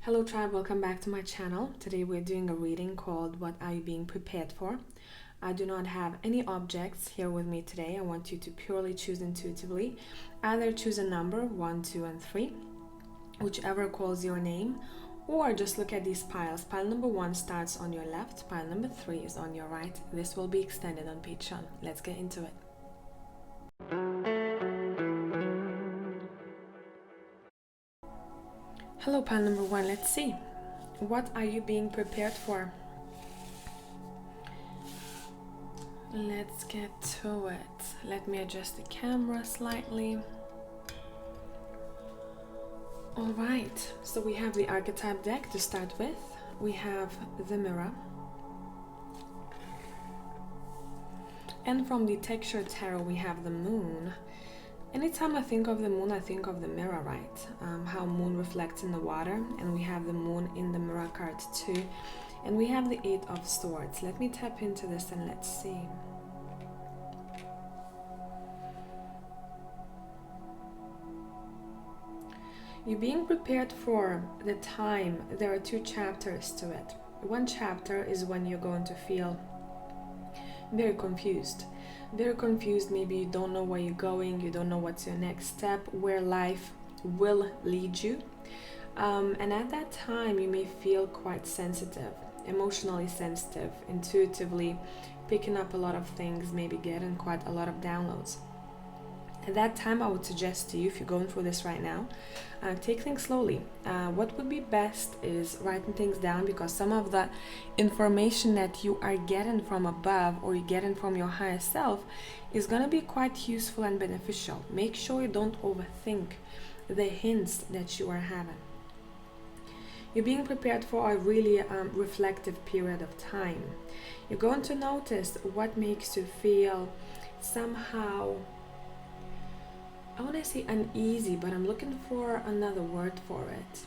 Hello tribe, welcome back to my channel. Today we're doing a reading called What Are You Being Prepared For? I do not have any objects here with me today. I want you to purely choose intuitively. Either choose a number 1, 2, and 3, whichever calls your name, or just look at these piles. Pile number 1 starts on your left, pile number 3 is on your right. This will be extended on Patreon. Let's get into it. Hello pile number 1, let's see. What are you being prepared for? Let's get to it. Let me adjust the camera slightly. Alright, so we have the archetype deck to start with. We have the mirror. And from the texture tarot we have the moon. Anytime I think of the moon, I think of the mirror, right? How moon reflects in the water, and we have the moon in the mirror card too. And we have the 8 of Swords. Let me tap into this and let's see. You're being prepared for the time. There are 2 chapters to it. One chapter is when you're going to feel very confused. Very confused, maybe you don't know where you're going, you don't know what's your next step, where life will lead you. And at that time, you may feel quite sensitive, emotionally sensitive, intuitively picking up a lot of things, maybe getting quite a lot of downloads. At that time, I would suggest to you, if you're going through this right now, take things slowly. What would be best is writing things down, because some of the information that you are getting from above or you're getting from your higher self is going to be quite useful and beneficial. Make sure you don't overthink the hints that you are having. You're being prepared for a really reflective period of time. You're going to notice what makes you feel somehow, I want to say uneasy, but I'm looking for another word for it.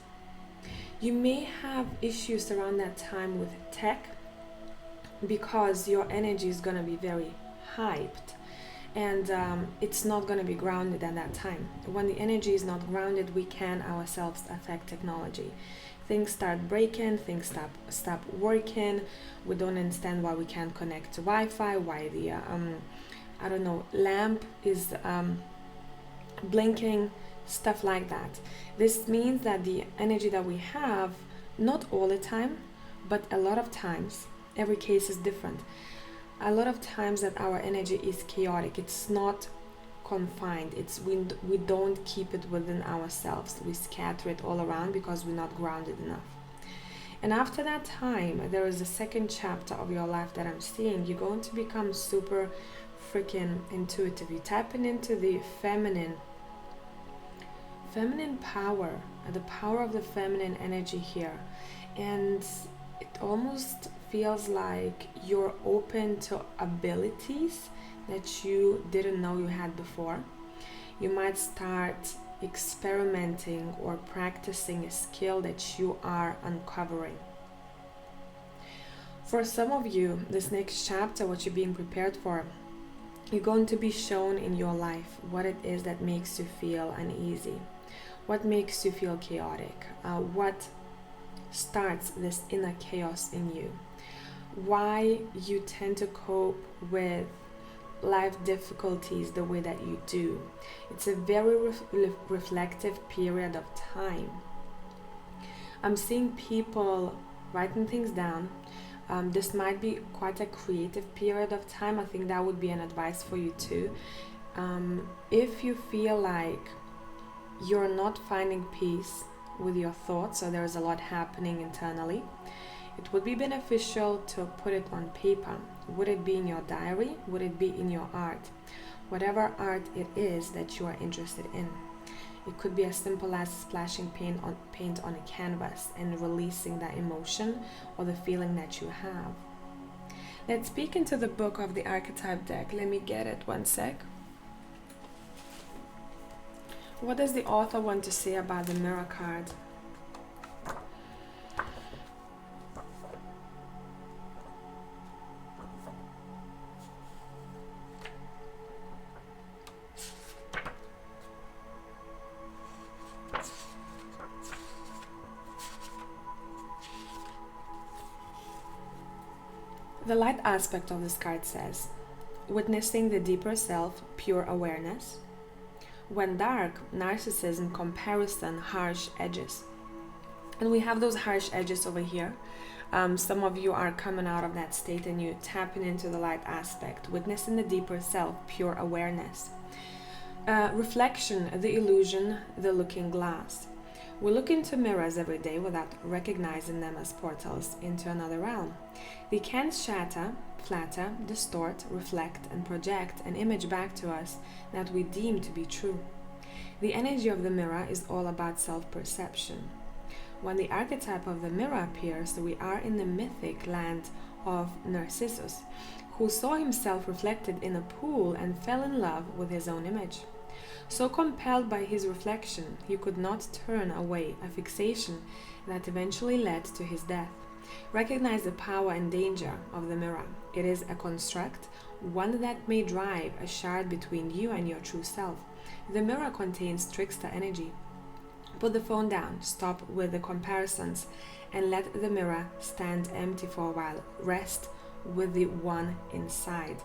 You may have issues around that time with tech, because your energy is going to be very hyped, and it's not going to be grounded at that time. When the energy is not grounded, we can ourselves affect technology. Things start breaking, things stop working. We don't understand why we can't connect to Wi-Fi, why the lamp is blinking, stuff like that. This means that the energy that we have, not all the time, but a lot of times, every case is different. A lot of times that our energy is chaotic. It's not confined. We don't keep it within ourselves. We scatter it all around because we're not grounded enough. And after that time, there is a second chapter of your life that I'm seeing. You're going to become super freaking intuitive. You're tapping into the feminine power, the power of the feminine energy here, and it almost feels like you're open to abilities that you didn't know you had before. You might start experimenting or practicing a skill that you are uncovering. For some of you, this next chapter, what you're being prepared for, you're going to be shown in your life what it is that makes you feel uneasy, what makes you feel chaotic, what starts this inner chaos in you, why you tend to cope with life difficulties the way that you do. It's a very reflective period of time. I'm seeing people writing things down. This might be quite a creative period of time. I think that would be an advice for you too. If you feel like you're not finding peace with your thoughts, so there's a lot happening internally, it would be beneficial to put it on paper. Would it be in your diary? Would it be in your art? Whatever art it is that you are interested in. It could be as simple as splashing paint on a canvas and releasing that emotion or the feeling that you have. Let's peek into the book of the archetype deck. Let me get it, one sec. What does the author want to say about the mirror card? The light aspect of this card says, witnessing the deeper self, pure awareness. When dark, narcissism, comparison, harsh edges. And we have those harsh edges over here. Some of you are coming out of that state and you tapping into the light aspect, witnessing the deeper self, pure awareness. Reflection, the illusion, the looking glass. We look into mirrors every day without recognizing them as portals into another realm. They can shatter, flatter, distort, reflect, and project an image back to us that we deem to be true. The energy of the mirror is all about self-perception. When the archetype of the mirror appears, we are in the mythic land of Narcissus, who saw himself reflected in a pool and fell in love with his own image. So compelled by his reflection, he could not turn away, a fixation that eventually led to his death. Recognize the power and danger of the mirror. It is a construct, one that may drive a shard between you and your true self. The mirror contains trickster energy. Put the phone down, stop with the comparisons, and let the mirror stand empty for a while. Rest with the one inside.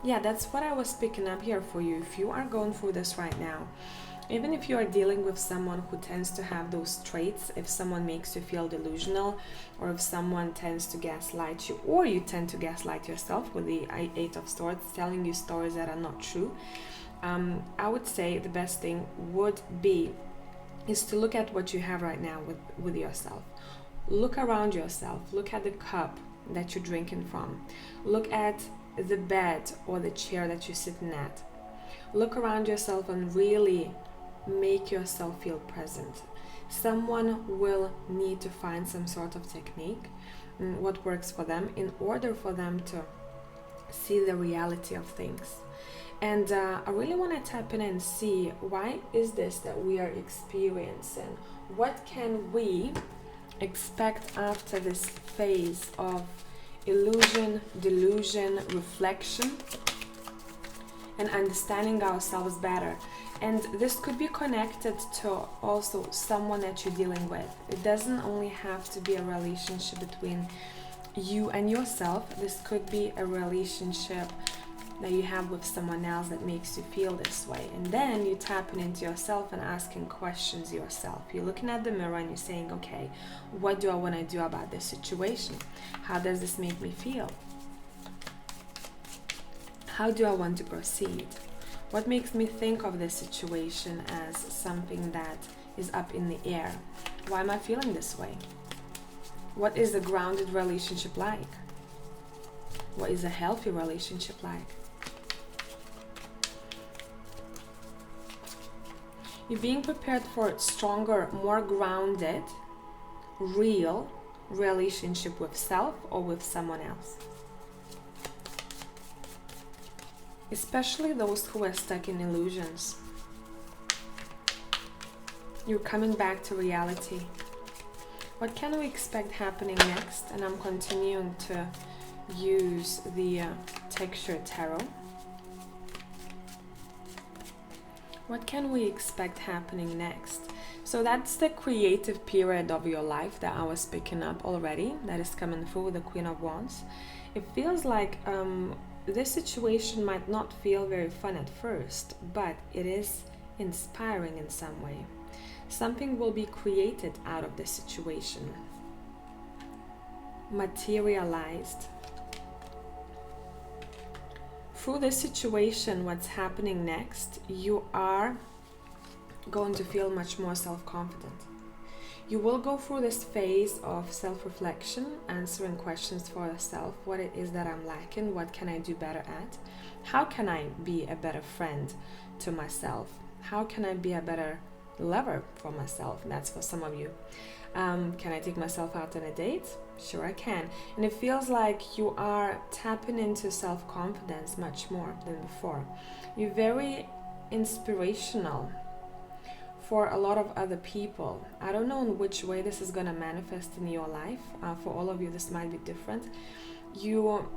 Yeah, that's what I was picking up here for you. If you are going through this right now, even if you are dealing with someone who tends to have those traits, if someone makes you feel delusional, or if someone tends to gaslight you, or you tend to gaslight yourself with the Eight of Swords, telling you stories that are not true, I would say the best thing would be is to look at what you have right now with yourself. Look around yourself. Look at the cup that you're drinking from. Look at the bed or the chair that you're sitting at. Look around yourself and really make yourself feel present. Someone will need to find some sort of technique, what works for them, in order for them to see the reality of things. And I really want to tap in and see, why is this that we are experiencing? What can we expect after this phase of illusion, delusion, reflection, and understanding ourselves better? And this could be connected to also someone that you're dealing with. It doesn't only have to be a relationship between you and yourself. This could be a relationship that you have with someone else that makes you feel this way. And then you're tapping into yourself and asking questions yourself. You're looking at the mirror and you're saying, okay, what do I want to do about this situation? How does this make me feel? How do I want to proceed? What makes me think of this situation as something that is up in the air? Why am I feeling this way? What is a grounded relationship like? What is a healthy relationship like? You're being prepared for a stronger, more grounded, real relationship with self or with someone else. Especially those who are stuck in illusions. You're coming back to reality. What can we expect happening next? And I'm continuing to use the texture tarot. What can we expect happening next? So that's the creative period of your life that I was picking up already, that is coming through with the Queen of Wands. It feels like this situation might not feel very fun at first, but it is inspiring in some way. Something will be created out of this situation, materialized. Through this situation, what's happening next, you are going to feel much more self-confident. You will go through this phase of self-reflection, answering questions for yourself. What it is that I'm lacking? What can I do better at? How can I be a better friend to myself? How can I be a better lover for myself? That's for some of you. Can I take myself out on a date? Sure I can. And it feels like you are tapping into self-confidence much more than before. You're very inspirational for a lot of other people. I don't know in which way this is going to manifest in your life. For all of you, this might be different. You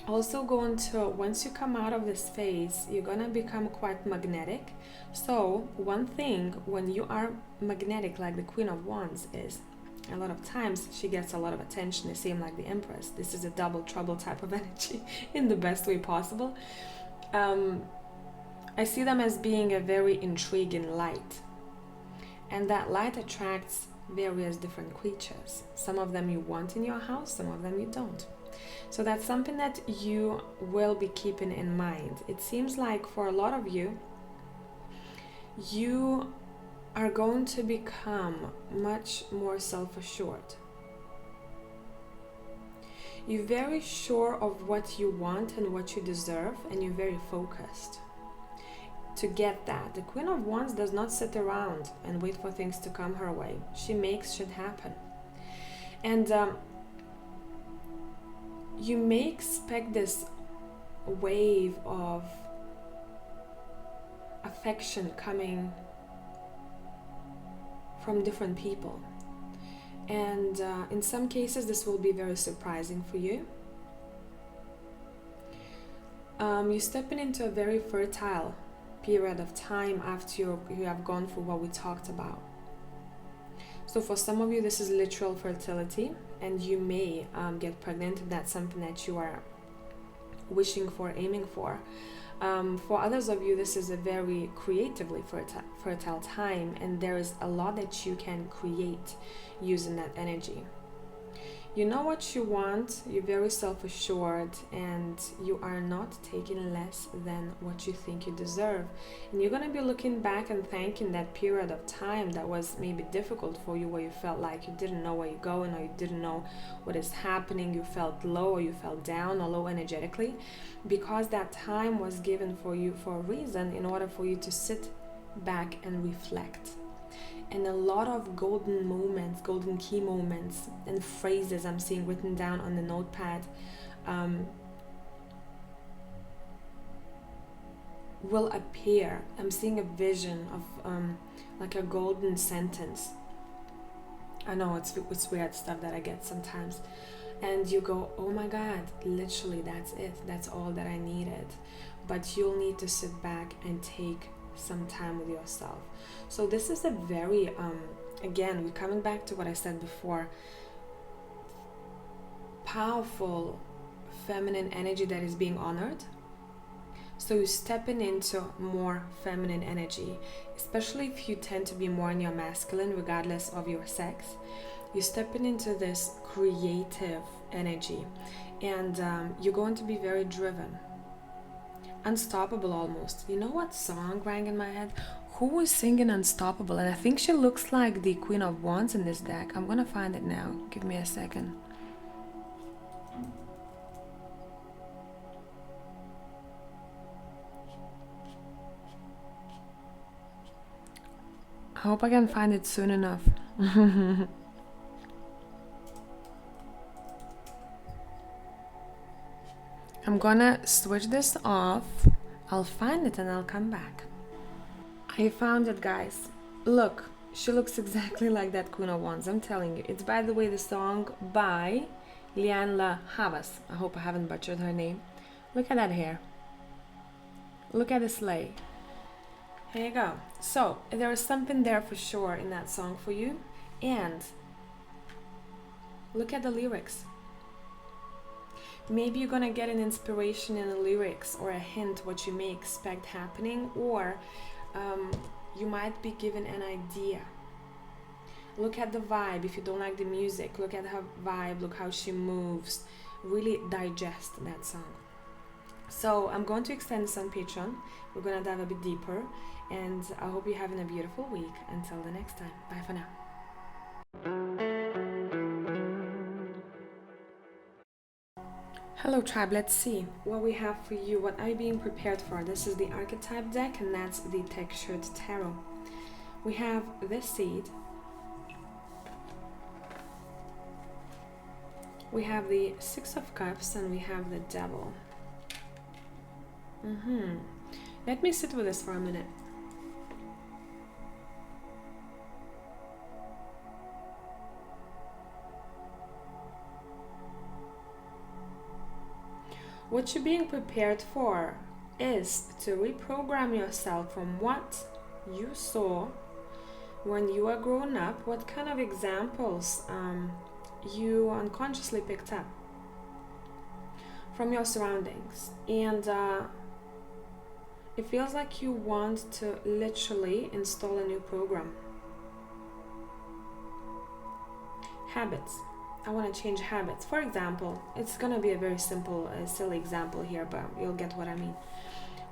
also going to, once you come out of this phase, you're going to become quite magnetic. So one thing, when you are magnetic, like the Queen of Wands is, A lot of times she gets a lot of attention. They seem like the Empress. This is a double trouble type of energy in the best way possible. I see them as being a very intriguing light. And that light attracts various different creatures. Some of them you want in your house, some of them you don't. So that's something that you will be keeping in mind. It seems like for a lot of you, you are going to become much more self-assured. You're very sure of what you want and what you deserve, and you're very focused to get that. The Queen of Wands does not sit around and wait for things to come her way. She makes shit happen. And you may expect this wave of affection coming from different people. And in some cases, this will be very surprising for you. You're stepping into a very fertile period of time after you have gone through what we talked about. So for some of you, this is literal fertility, and you may get pregnant if that's something that you are wishing for, aiming for. For others of you, this is a very creatively fertile time, and there is a lot that you can create using that energy. You know what you want, you're very self-assured, and you are not taking less than what you think you deserve. And you're going to be looking back and thanking that period of time that was maybe difficult for you, where you felt like you didn't know where you're going, or you didn't know what is happening, you felt low, or you felt down or low energetically, because that time was given for you for a reason, in order for you to sit back and reflect. And a lot of golden moments, golden key moments and phrases I'm seeing written down on the notepad will appear. I'm seeing a vision of like a golden sentence. I know it's weird stuff that I get sometimes. And you go, oh my God, literally that's it. That's all that I needed. But you'll need to sit back and take some time with yourself. So this is a very again, we're coming back to what I said before, powerful feminine energy that is being honored. So you're stepping into more feminine energy, especially if you tend to be more in your masculine regardless of your sex. You're stepping into this creative energy, and you're going to be very driven, unstoppable almost. You know what song rang in my head? Who was singing Unstoppable? And I think she looks like the Queen of Wands in this deck. I'm gonna find it now. Give me a second. I hope I can find it soon enough. I'm gonna switch this off. I'll find it and I'll come back. I found it, guys. Look, she looks exactly like that Queen of Wands. I'm telling you. It's, by the way, the song by Lianla Havas. I hope I haven't butchered her name. Look at that hair. Look at the sleigh. Here you go. So there is something there for sure in that song for you. And look at the lyrics. Maybe you're gonna get an inspiration in the lyrics, or a hint what you may expect happening, or you might be given an idea. Look at the vibe. If you don't like the music, look at her vibe, look how she moves. Really digest that song. So I'm going to extend this on Patreon. We're gonna dive a bit deeper, and I hope you're having a beautiful week. Until the next time, bye for now. Hello tribe, let's see what we have for you. What are you being prepared for? This is the archetype deck, and that's the textured tarot. We have this seed. We have the Six of Cups, and we have the Devil. Let me sit with this for a minute. What you're being prepared for is to reprogram yourself from what you saw when you are growing up, what kind of examples you unconsciously picked up from your surroundings. And it feels like you want to literally install a new program. Habits. I want to change habits. For example, it's going to be a very simple, silly example here, but you'll get what I mean.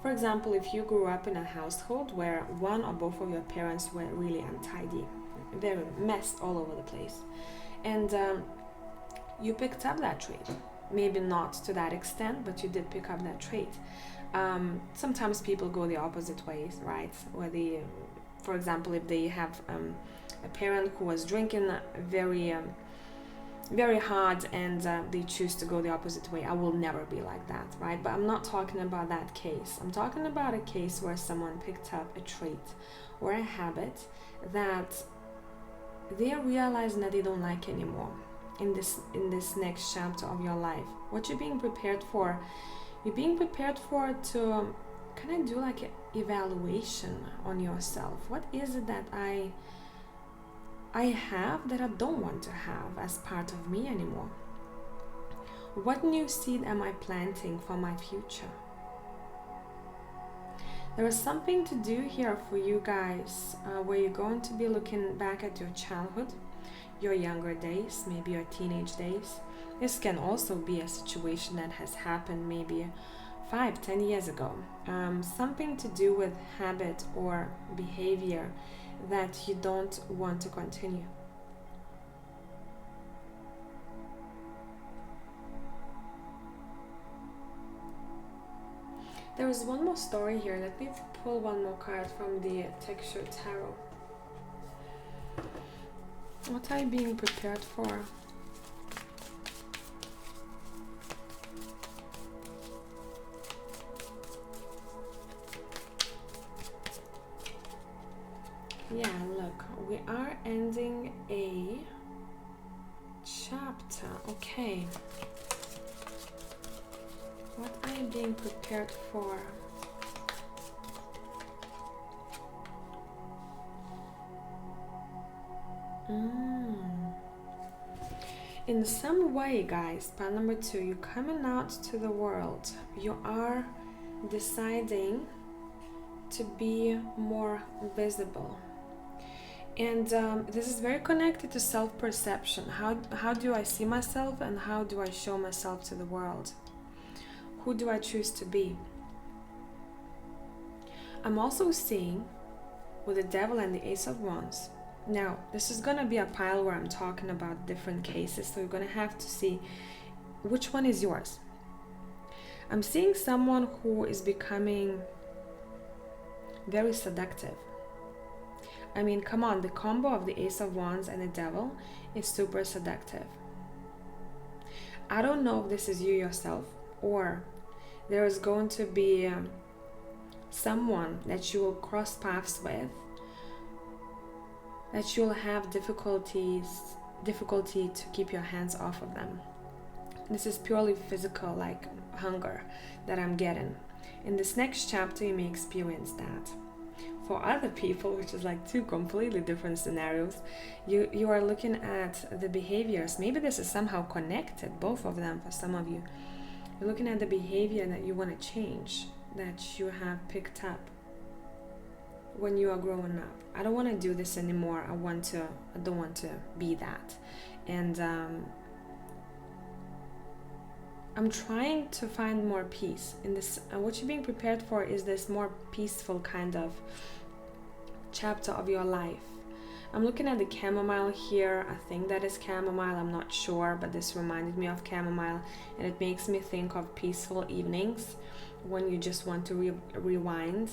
For example, if you grew up in a household where one or both of your parents were really untidy, very messed all over the place, and you picked up that trait. Maybe not to that extent, but you did pick up that trait. Sometimes people go the opposite ways, right? Where they, for example, if they have a parent who was drinking very hard and they choose to go the opposite way. I will never be like that, right? But I'm not talking about that case. I'm talking about a case where someone picked up a trait or a habit that they are realizing that they don't like anymore in this next chapter of your life. What you're being prepared for, you're being prepared for to kind of do like an evaluation on yourself. What is it that I have that I don't want to have as part of me anymore? What new seed am I planting for my future? There is something to do here for you guys where you're going to be looking back at your childhood, your younger days, maybe your teenage days. This can also be a situation that has happened maybe 5-10 years ago. Something to do with habit or behavior that you don't want to continue. There is one more story here. Let me pull one more card from the Texture Tarot. What are you being prepared for? Yeah, look, we are ending a chapter. Okay. What are you being prepared for? In some way, guys, part number 2, you're coming out to the world. You are deciding to be more visible. And this is very connected to self-perception. How do I see myself and how do I show myself to the world? Who do I choose to be? I'm also seeing with the Devil and the Ace of Wands. Now, this is going to be a pile where I'm talking about different cases, so you're going to have to see which one is yours. I'm seeing someone who is becoming very seductive. I mean, come on, the combo of the Ace of Wands and the Devil is super seductive. I don't know if this is you yourself, or there is going to be someone that you will cross paths with, that you'll have difficulty to keep your hands off of them. This is purely physical, like hunger that I'm getting. In this next chapter, you may experience that. For other people, which is like two completely different scenarios, you are looking at the behaviors. Maybe this is somehow connected, both of them for some of you. You're looking at the behavior that you want to change, that you have picked up when you are growing up. I don't want to do this anymore. I don't want to be that. And I'm trying to find more peace in this. What you're being prepared for is this more peaceful kind of chapter of your life. I'm looking at the chamomile here. I think that is chamomile. I'm not sure, but this reminded me of chamomile, and it makes me think of peaceful evenings when you just want to rewind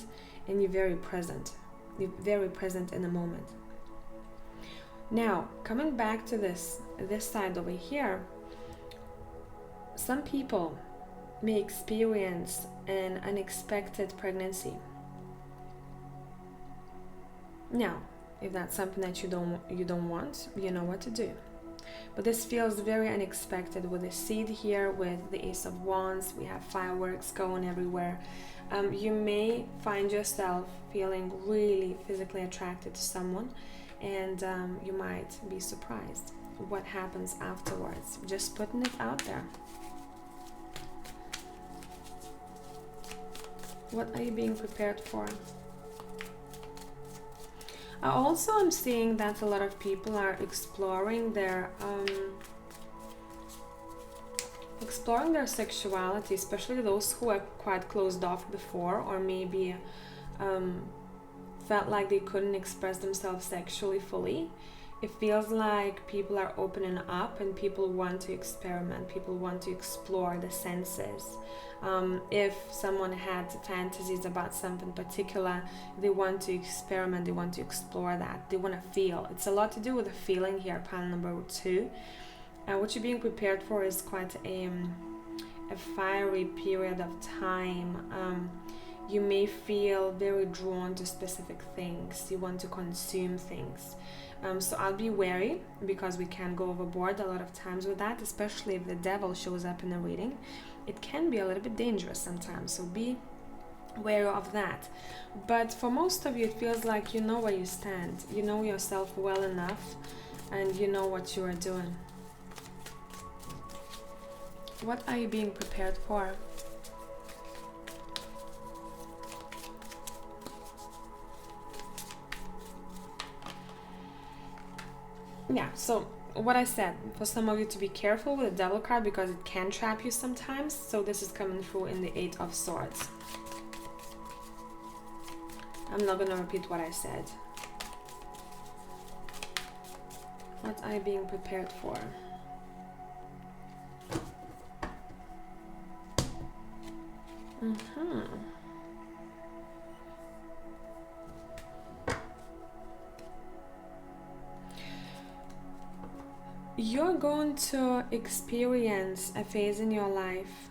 and you're very present. You're very present in the moment. Now, coming back to this side over here, some people may experience an unexpected pregnancy. Now, if that's something that you don't want, you know what to do. But this feels very unexpected with the seed here, with the Ace of Wands. We have fireworks going everywhere. You may find yourself feeling really physically attracted to someone, and you might be surprised what happens afterwards. Just putting it out there. What are you being prepared for? I also am seeing that a lot of people are exploring their sexuality, especially those who are quite closed off before, or maybe felt like they couldn't express themselves sexually fully. It feels like people are opening up and people want to experiment, people want to explore the senses. If someone had fantasies about something particular, they want to experiment, they want to explore that, they want to feel. It's a lot to do with the feeling here, pile number 2. What you're being prepared for is quite a fiery period of time. You may feel very drawn to specific things. You want to consume things. So I'll be wary, because we can go overboard a lot of times with that, especially if the devil shows up in a reading. It can be a little bit dangerous sometimes, so be wary of that. But for most of you, it feels like you know where you stand. You know yourself well enough, and you know what you are doing. What are you being prepared for? Yeah, so what I said, for some of you to be careful with the Devil card, because it can trap you sometimes. So this is coming through in the 8 of Swords. I'm not going to repeat what I said. What are you being prepared for? You're going to experience a phase in your life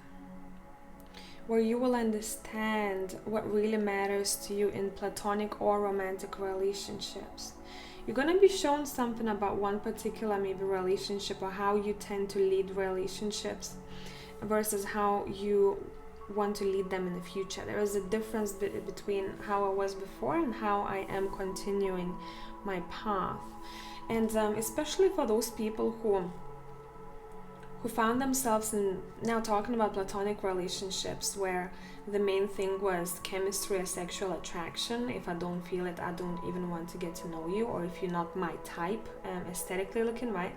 where you will understand what really matters to you in platonic or romantic relationships. You're going to be shown something about one particular maybe relationship, or how you tend to lead relationships versus how you want to lead them in the future. There is a difference between how I was before and how I am continuing my path. And especially for those people who found themselves in, now talking about platonic relationships, where the main thing was chemistry or sexual attraction. If I don't feel it, I don't even want to get to know you. Or if you're not my type, aesthetically looking, right,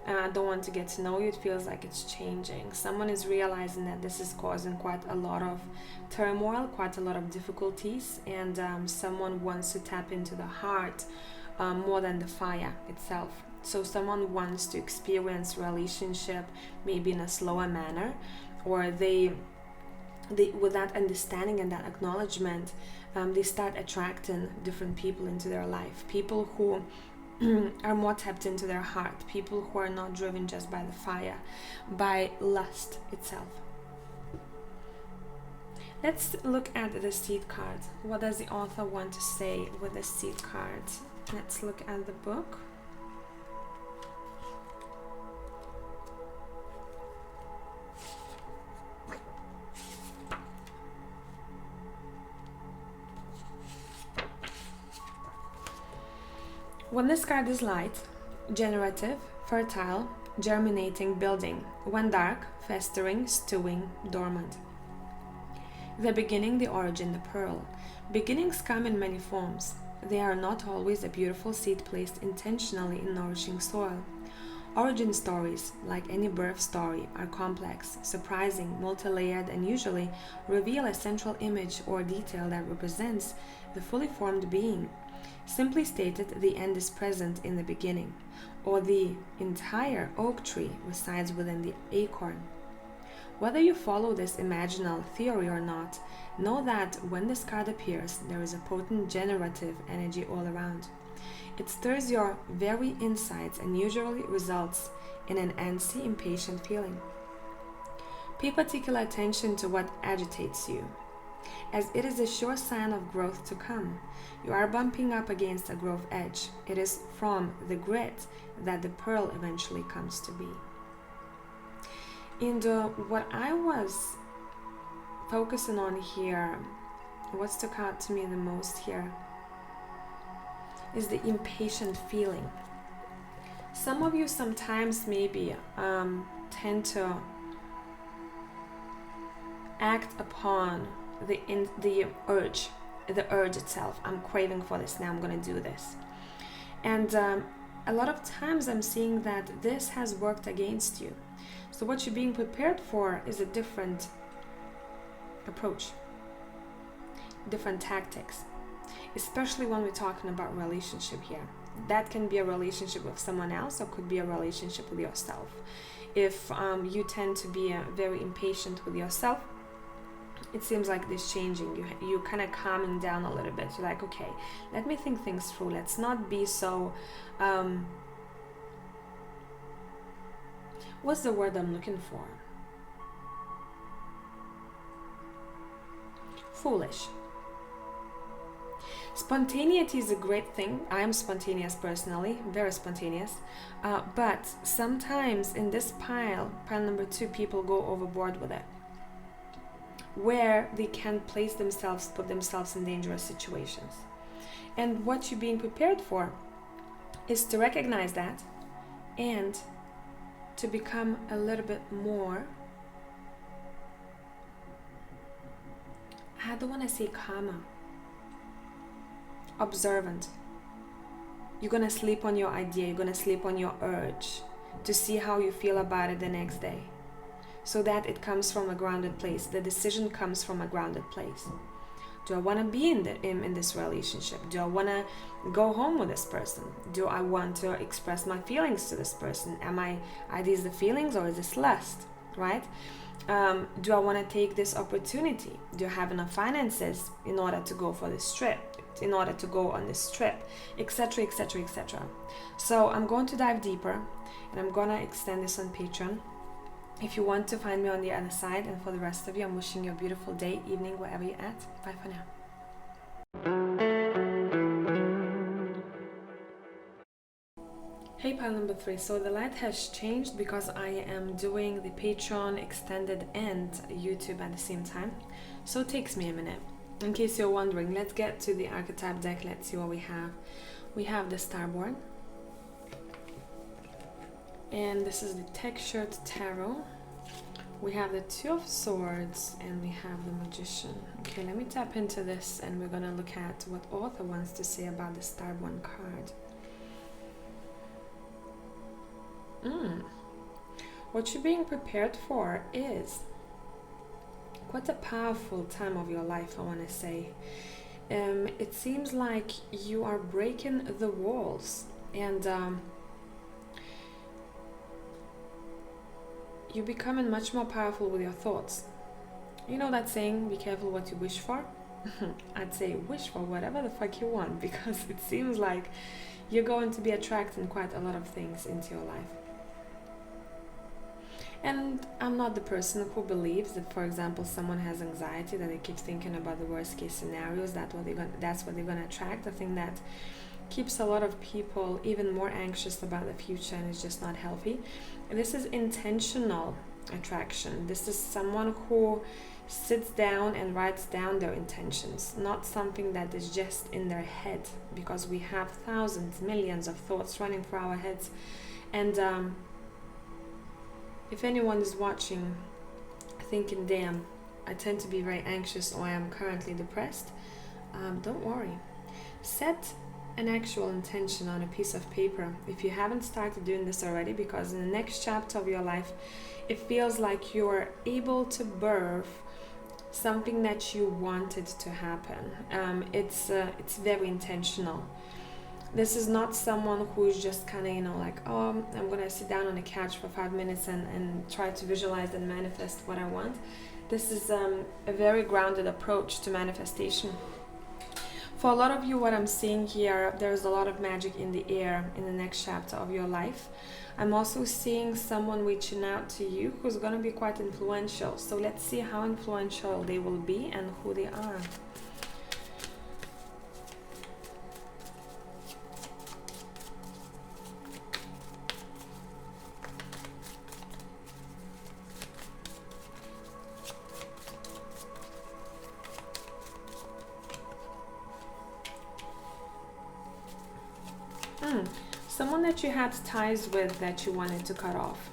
I don't want to get to know you. It feels like it's changing. Someone is realizing that this is causing quite a lot of turmoil, quite a lot of difficulties, and someone wants to tap into the heart more than the fire itself. So someone wants to experience relationship maybe in a slower manner, or they with that understanding and that acknowledgement, they start attracting different people into their life, people who are more tapped into their heart, people who are not driven just by the fire, by lust itself. Let's look at the Seed card. What does the author want to say with the Seed card? Let's look at the book. When this card is light, generative, fertile, germinating, building. When dark, festering, stewing, dormant. The beginning, the origin, the pearl. Beginnings come in many forms. They are not always a beautiful seed placed intentionally in nourishing soil. Origin stories, like any birth story, are complex, surprising, multi-layered, and usually reveal a central image or detail that represents the fully formed being. Simply stated, the end is present in the beginning, or the entire oak tree resides within the acorn. Whether you follow this imaginal theory or not, know that when this card appears, there is a potent generative energy all around. It stirs your very insides and usually results in an antsy, impatient feeling. Pay particular attention to what agitates you, as it is a sure sign of growth to come. You are bumping up against a growth edge. It is from the grit that the pearl eventually comes to be. And what I was focusing on here, what stuck out to me the most here, is the impatient feeling. Some of you sometimes maybe tend to act upon the urge itself. I'm craving for this now, I'm going to do this. And a lot of times I'm seeing that this has worked against you. So what you're being prepared for is a different approach, different tactics, especially when we're talking about relationship here. That can be a relationship with someone else, or could be a relationship with yourself. If you tend to be very impatient with yourself, it seems like this changing. You kind of calming down a little bit. You're like, okay, let me think things through. Let's not be so what's the word I'm looking for? Foolish. Spontaneity is a great thing. I am spontaneous personally, very spontaneous. But sometimes in this pile number 2, people go overboard with it, where they can put themselves in dangerous situations. And what you're being prepared for is to recognize that and to become a little bit more, I don't want to say calmer, observant. You're going to sleep on your idea, you're going to sleep on your urge to see how you feel about it the next day, so that it comes from a grounded place. The decision comes from a grounded place. Do I want to be in this relationship? Do I want to go home with this person? Do I want to express my feelings to this person? Are these the feelings, or is this lust, right? Do I want to take this opportunity? Do I have enough finances in order to go for this trip, in order to go on this trip, etc., etc., etc. So I'm going to dive deeper, and I'm going to extend this on Patreon. If you want to find me on the other side, and for the rest of you, I'm wishing you a beautiful day, evening, wherever you're at. Bye for now. Hey, pile number 3. So the light has changed because I am doing the Patreon extended and YouTube at the same time. So it takes me a minute. In case you're wondering, let's get to the archetype deck. Let's see what we have. We have the Starborn. And this is the Textured Tarot. We have the Two of Swords, and we have the Magician. Okay, let me tap into this, and we're gonna look at what author wants to say about the Starborn card. What you're being prepared for is quite a powerful time of your life, I want to say. It seems like you are breaking the walls, and you're becoming much more powerful with your thoughts. You know that saying, be careful what you wish for? I'd say wish for whatever the fuck you want, because it seems like you're going to be attracting quite a lot of things into your life. And I'm not the person who believes that, for example, someone has anxiety, that they keep thinking about the worst case scenarios, that's what they're going to attract. I think that keeps a lot of people even more anxious about the future, and it's just not healthy. And this is intentional attraction. This is someone who sits down and writes down their intentions, not something that is just in their head, because we have thousands, millions of thoughts running through our heads. And if anyone is watching thinking, damn, I tend to be very anxious, or I am currently depressed, don't worry. Set an actual intention on a piece of paper if you haven't started doing this already, because in the next chapter of your life, it feels like you're able to birth something that you wanted to happen. It's very intentional. This is not someone who's just kind of, like, oh, I'm gonna sit down on the couch for 5 minutes and try to visualize and manifest what I want. This is a very grounded approach to manifestation. For a lot of you, what I'm seeing here, there's a lot of magic in the air in the next chapter of your life. I'm also seeing someone reaching out to you who's going to be quite influential. So let's see how influential they will be and who they are. Someone that you had ties with that you wanted to cut off.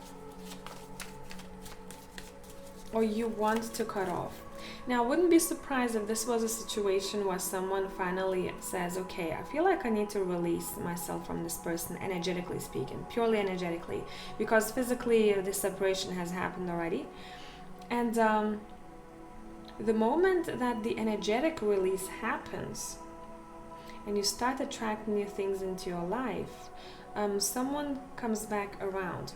Or you want to cut off. Now, I wouldn't be surprised if this was a situation where someone finally says, okay, I feel like I need to release myself from this person, energetically speaking, purely energetically, because physically the separation has happened already. And the moment that the energetic release happens and you start attracting new things into your life, someone comes back around.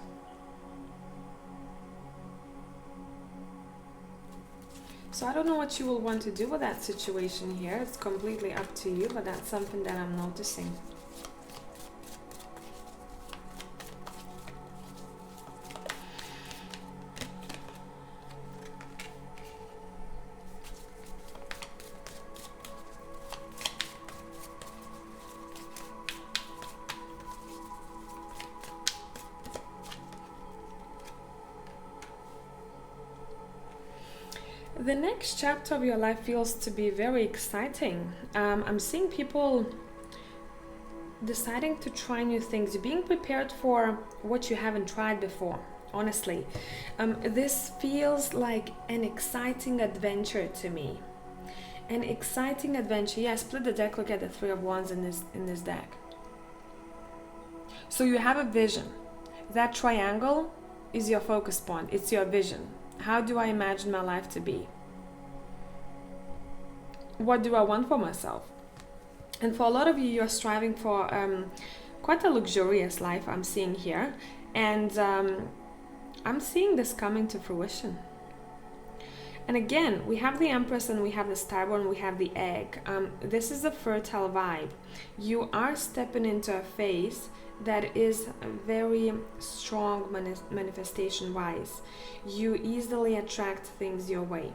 So I don't know what you will want to do with that situation here. It's completely up to you, but that's something that I'm noticing. The next chapter of your life feels to be very exciting. I'm seeing people deciding to try new things. You're being prepared for what you haven't tried before, honestly. This feels like an exciting adventure to me. An exciting adventure. Yeah, split the deck, look at the Three of Wands in this deck. So you have a vision. That triangle is your focus point. It's your vision. How do I imagine my life to be? What do I want for myself? And for a lot of you, you're striving for quite a luxurious life, I'm seeing here. And I'm seeing this coming to fruition. And again, we have the Empress and we have the Starborn, we have the Egg. This is a fertile vibe. You are stepping into a phase that is very strong manifestation-wise. You easily attract things your way.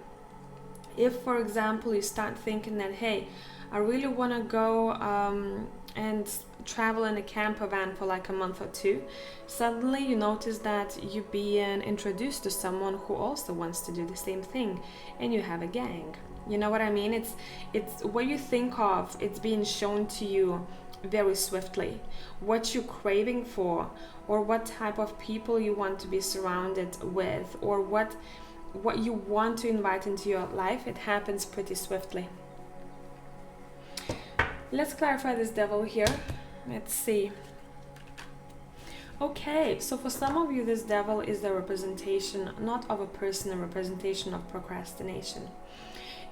If, for example, you start thinking that, hey, I really want to go and travel in a camper van for like a month or two, suddenly you notice that you're being introduced to someone who also wants to do the same thing, and you have a gang. You know what I mean? It's what you think of, it's being shown to you very swiftly. What you're craving for, or what type of people you want to be surrounded with, or what you want to invite into your life, it happens pretty swiftly. Let's clarify this Devil here. Let's see. Okay, so for some of you, this Devil is the representation, not of a person, a representation of procrastination.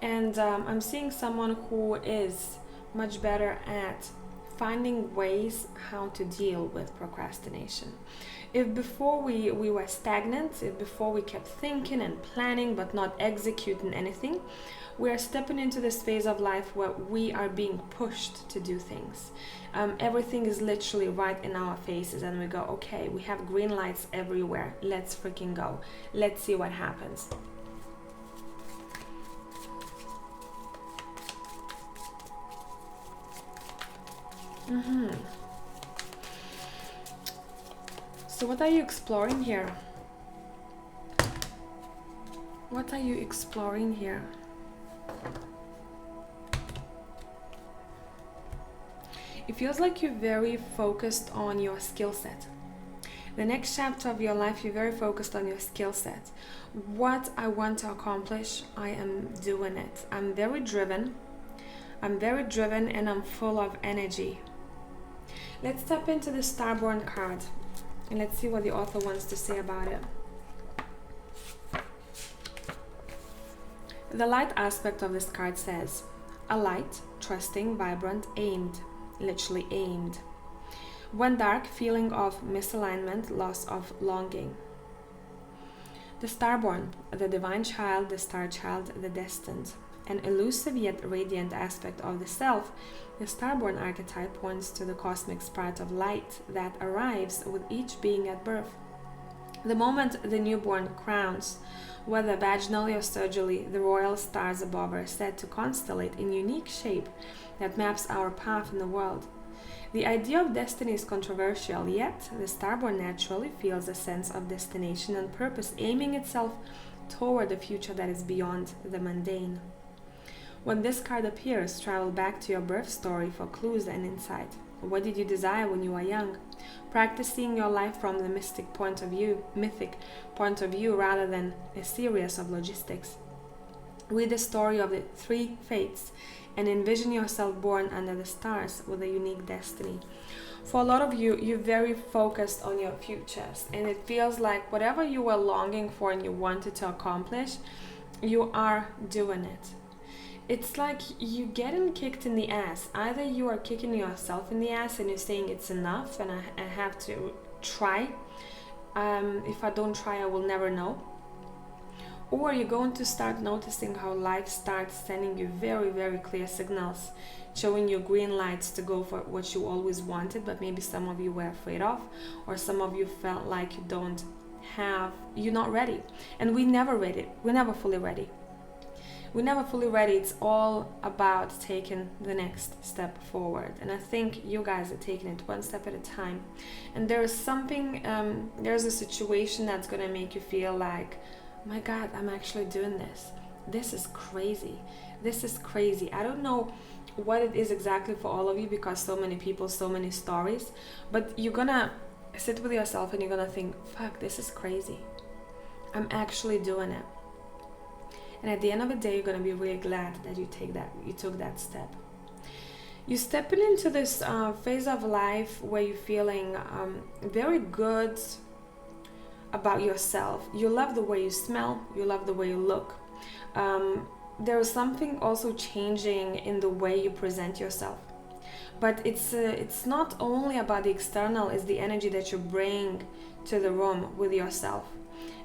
And I'm seeing someone who is much better at finding ways how to deal with procrastination. If before we were stagnant, if before we kept thinking and planning but not executing anything, we are stepping into this phase of life where we are being pushed to do things. Everything is literally right in our faces and we go, okay, we have green lights everywhere. Let's freaking go. Let's see what happens. So what are you exploring here? What are you exploring here? It feels like you're very focused on your skill set. The next chapter of your life, you're very focused on your skill set. What I want to accomplish, I am doing it. I'm very driven and I'm full of energy. Let's step into the Starborn card and let's see what the author wants to say about it. The light aspect of this card says, a light, trusting, vibrant, aimed, literally aimed. When dark, feeling of misalignment, loss of longing. The Starborn, the divine child, the star child, the destined. An elusive yet radiant aspect of the self, the Starborn archetype points to the cosmic spark of light that arrives with each being at birth. The moment the newborn crowns, whether vaginally or surgically, the royal stars above are said to constellate in unique shape that maps our path in the world. The idea of destiny is controversial, yet the Starborn naturally feels a sense of destination and purpose, aiming itself toward a future that is beyond the mundane. When this card appears, travel back to your birth story for clues and insight. What did you desire when you were young? Practice seeing your life from the mythic point of view rather than a series of logistics. Read the story of the 3 fates and envision yourself born under the stars with a unique destiny. For a lot of you, you're very focused on your futures, and it feels like whatever you were longing for and you wanted to accomplish, you are doing it. It's like you getting kicked in the ass. Either you are kicking yourself in the ass and you're saying it's enough and I have to try. If I don't try, I will never know. Or you're going to start noticing how life starts sending you very, very clear signals, showing you green lights to go for what you always wanted, but maybe some of you were afraid of, or some of you felt like you're not ready. And we're never ready. We're never fully ready. We're never fully ready. It's all about taking the next step forward. And I think you guys are taking it one step at a time. And there's a situation that's going to make you feel like, my God, I'm actually doing this. This is crazy. This is crazy. I don't know what it is exactly for all of you, because so many people, so many stories, but you're gonna sit with yourself and you're gonna think, fuck, this is crazy. I'm actually doing it. And at the end of the day, you're gonna be really glad that you took that step. You're stepping into this phase of life where you're feeling very good about yourself. You love the way you smell, you love the way you look. There is something also changing in the way you present yourself. But it's not only about the external, it's the energy that you bring to the room with yourself.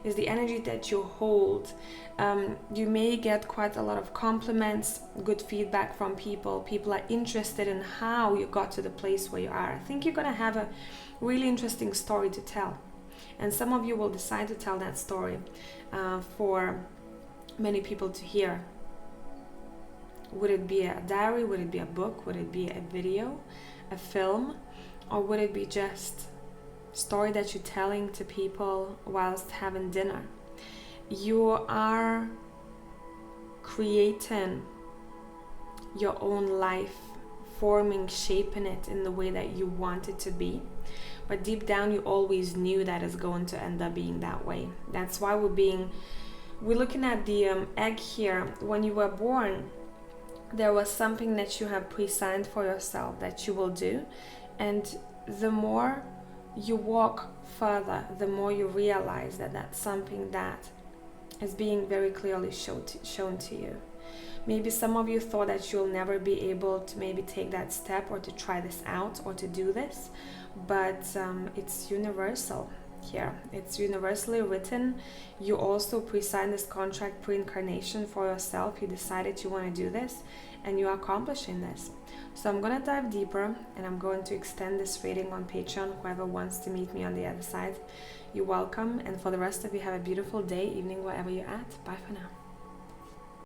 It's the energy that you hold. You may get quite a lot of compliments, good feedback from people. People are interested in how you got to the place where you are. I think you're gonna have a really interesting story to tell. And some of you will decide to tell that story for many people to hear. Would it be a diary? Would it be a book? Would it be a video, a film? Or would it be just a story that you're telling to people whilst having dinner? You are creating your own life, forming, shaping it in the way that you want it to be. But deep down, you always knew that it's going to end up being that way. That's why we're looking at the egg here. When you were born, there was something that you have pre-signed for yourself that you will do. And the more you walk further, the more you realize that that's something that is being very clearly shown to you. Maybe some of you thought that you'll never be able to maybe take that step or to try this out or to do this, but it's universal here. It's universally written. You also pre-signed this contract pre-incarnation for yourself. You decided you want to do this and you are accomplishing this. So I'm going to dive deeper and I'm going to extend this reading on Patreon. Whoever wants to meet me on the other side, you're welcome. And for the rest of you, have a beautiful day, evening, wherever you're at. Bye for now.